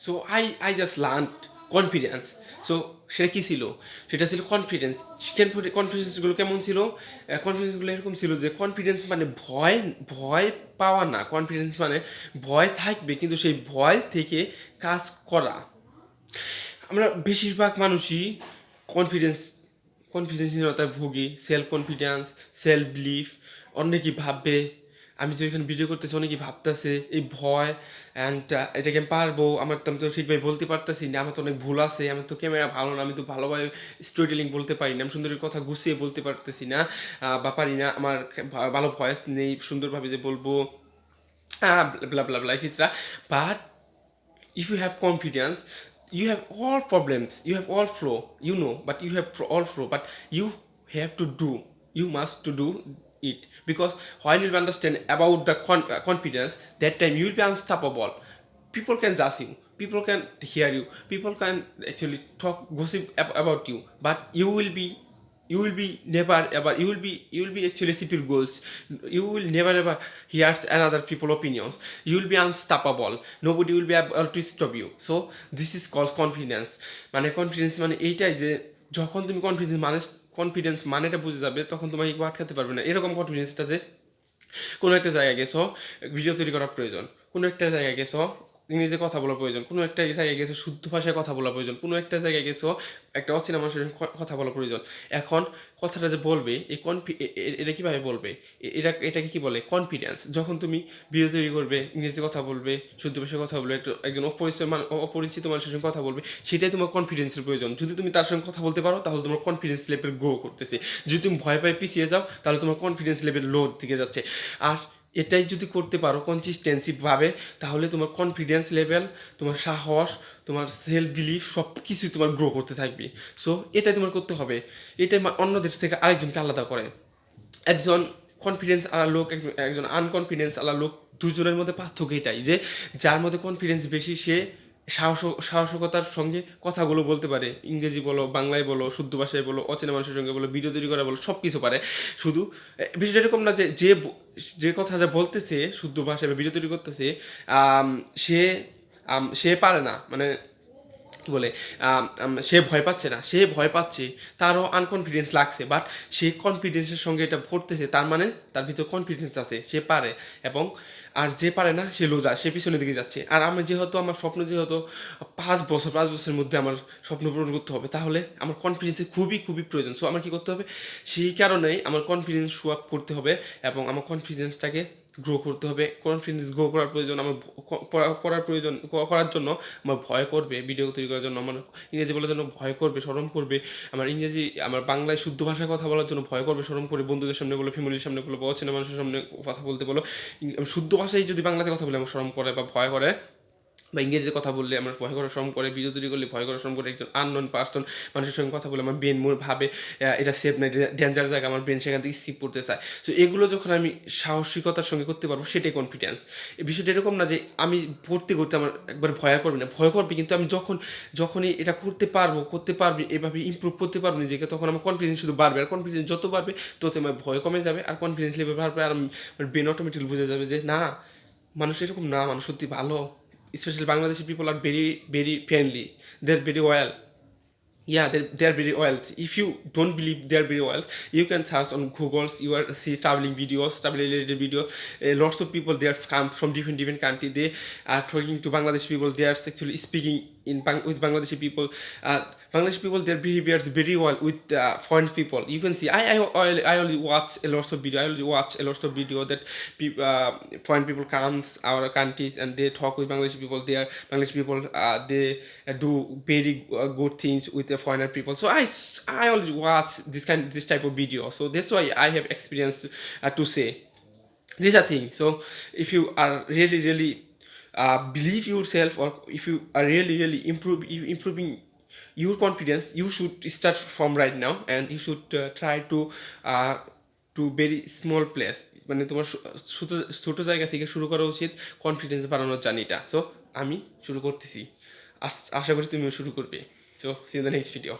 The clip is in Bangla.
So I just learn confidence. So সেটা কী ছিল? সেটা ছিল কনফিডেন্স। কনফিডেন্সগুলো কেমন ছিল? কনফিডেন্সগুলো এরকম ছিল যে কনফিডেন্স মানে ভয় ভয় পাওয়া না, কনফিডেন্স মানে ভয় থাকবে কিন্তু সেই ভয় থেকে কাজ করা। আমরা বেশিরভাগ মানুষই কনফিডেন্স কনফিডেন্সহীনতায় ভুগি। সেলফ কনফিডেন্স, সেলফ বিলিফ, অনেকে ভাববে আমি যে এখানে ভিডিও করতেছি অনেকে ভাবতেছে এই ভয় অ্যান্ড এটাকে আমি পারবো, আমি তো ঠিকভাবে বলতে পারতেছি না, আমার তো অনেক ভুল আছে, আমার তো ক্যামেরা ভালো না, আমি তো ভালোভাবে স্টোরি টেলিং বলতে পারি না, আমি সুন্দর কথা গুছিয়ে বলতে পারতেছি না বা পারি না, আমার ভালো ভয়েস নেই সুন্দরভাবে যে বলবো blah blah blah etc. But if you have confidence, you have all problems, you have all flow, you know, but you have all flow, but you have to do, you must to do it, because when you understand about the confidence, that time you will be unstoppable. People can judge you, people can hear you, people can actually talk gossip about you, but you will be never ever, you will be actually achieve your goals. You will never ever hear another people opinions. You will be unstoppable, nobody will be able to stop you. So this is called confidence. মানে কনফিডেন্স মানে এইটাই যে যখন তুমি কনফিডেন্স মানেটা বুঝে যাবে তখন তোমাকে কেউ আটকাতে পারবে না। এরকম কনফিডেন্সটা যে কোনো একটা জায়গায় গেছো, ভিডিও তৈরি করা প্রয়োজন, কোনো একটা জায়গায় গেছো ইংরেজিতে কথা বলা প্রয়োজন, কোনো একটা জায়গায় গেছো শুদ্ধ ভাষায় কথা বলা প্রয়োজন, কোনো একটা জায়গায় গেছো একটা অচেনা মানুষের কথা বলা প্রয়োজন। এখন কথাটা যে বলবে এই এটা কীভাবে বলবে, এটাকে কী বলে? কনফিডেন্স। যখন তুমি ভিডিও তৈরি করবে, ইংরেজি কথা বলবে, শুদ্ধ ভাষায় কথা বলবে, একজন অপরিচিত মানুষের সঙ্গে কথা বলবে, সেটাই তোমার কনফিডেন্সের প্রয়োজন। যদি তুমি তার সঙ্গে কথা বলতে পারো তাহলে তোমার কনফিডেন্স লেভেল গ্রো করতেছে। যদি তুমি ভয় পায়ে পিছিয়ে যাও তাহলে তোমার কনফিডেন্স লেভেল লো দিকে যাচ্ছে। আর এটাই যদি করতে পারো কনসিস্টেন্সিভাবে তাহলে তোমার কনফিডেন্স লেভেল, তোমার সাহস, তোমার সেলফ বিলিফ সব কিছুই তোমার গ্রো করতে থাকবে। সো এটাই তোমার করতে হবে। এটাই অন্যদের থেকে আরেকজনকে আলাদা করে। একজন কনফিডেন্স আলা লোক, একজন আনকনফিডেন্স আলা লোক, দুজনের মধ্যে পার্থক্য এটাই যে যার মধ্যে কনফিডেন্স বেশি সে সাহসিকতার সঙ্গে কথাগুলো বলতে পারে, ইংরেজি বলো, বাংলায় বলো, শুদ্ধ ভাষায় বলো, অচেনা মানুষের সঙ্গে বলো, ভিডিও তৈরি করা বলো, সব কিছু পারে। শুধু বিষয়টা এরকম না যে যে কথাটা বলতেছে শুদ্ধ ভাষায় বা ভিডিও তৈরি করতেছে সে সে পারে না, মানে কী বলে, সে ভয় পাচ্ছে না, সে ভয় পাচ্ছে, তারও আনকনফিডেন্স লাগছে, বাট সে কনফিডেন্সের সঙ্গে এটা করতেছে, তার মানে তার ভিতরে কনফিডেন্স আছে, সে পারে। এবং আর যে পারে না সে লোজার, সে পিছনের দিকে যাচ্ছে। আর আমি যেহেতু আমার স্বপ্ন যেহেতু 5 বছরের মধ্যে আমার স্বপ্ন পূরণ করতে হবে, তাহলে আমার কনফিডেন্সের খুবই খুবই প্রয়োজন। সো আমার কী করতে হবে? সেই কারণেই আমার কনফিডেন্স শো আপ করতে হবে এবং আমার কনফিডেন্সটাকে গ্রো করতে হবে। কনফিডেন্স গ্রো করার প্রয়োজন, আমার করার জন্য আমার ভয় করবে, ভিডিও তৈরি করার জন্য আমার ইংরেজি বলার জন্য ভয় করবে, শরম করবে, আমার বাংলায় শুদ্ধ ভাষায় কথা বলার জন্য ভয় করবে, শরম করবে, বন্ধুদের সামনে বলো, ফ্যামিলির সামনে বলো, বা অচেনা মানুষের সামনে কথা বলতে বলো, শুদ্ধ ভাষায় যদি বাংলাতে কথা বলে আমার শরম করে বা ভয় করে, বা ইংরেজিতে কথা বললে আমার ভয় করা শ্রম করে, ভিডিও তৈরি করলে ভয় করা শ্রম করে, একজন আননোন পার্সন মানুষের সঙ্গে কথা বলে আমার ব্রেন ভাবে এটা সেফ না, ডেঞ্জার জায়গা, আমার ব্রেন সেখান থেকে স্কিপ করতে চায়। সো এগুলো যখন আমি সাহসিকতার সঙ্গে করতে পারবো সেটাই কনফিডেন্স। এই বিষয়টা এরকম না যে আমি করতে আমার একবার ভয় করবে না, ভয় করবে, কিন্তু আমি যখনই এটা করতে পারবি এভাবে ইমপ্রুভ করতে পারবো নিজেকে, তখন আমার কনফিডেন্স শুধু বাড়বে, আর কনফিডেন্স যত বাড়বে তত আমার ভয় কমে যাবে, আর কনফিডেন্স লেভেল বাড়বে, আর আমার ব্রেন অটোমেটিক্যালি বুঝে যাবে যে না, মানুষ এরকম না, মানুষ সত্যি ভালো। Especially Bangladeshi people are very very friendly, they're very loyal. Yeah, they're very old. If you don't believe they're very old, you can search on Google's, you are see traveling related videos. Lots of people they are come from different country, they are talking to Bangladeshi people, they are actually speaking with Bangladeshi people. Bangladeshi people, their behavior is very well with foreign people. You can see I only watch a lot of video that foreign people comes our countries and they talk with Bangladeshi people. Bangladeshi people they do very good things with the foreigner people. So I always watch this type of video. So that's why I have experience to say these are things. So if you are really believe yourself, or if you are really improving your confidence, you should start from right now, and you should try to very small place, মানে তোমার ছোট জায়গা থেকে শুরু করা উচিত কনফিডেন্স বাড়ানোর জার্নিটা। সো আমি শুরু করতেছি, আশা করি তুমিও শুরু করবে। So see you the next video.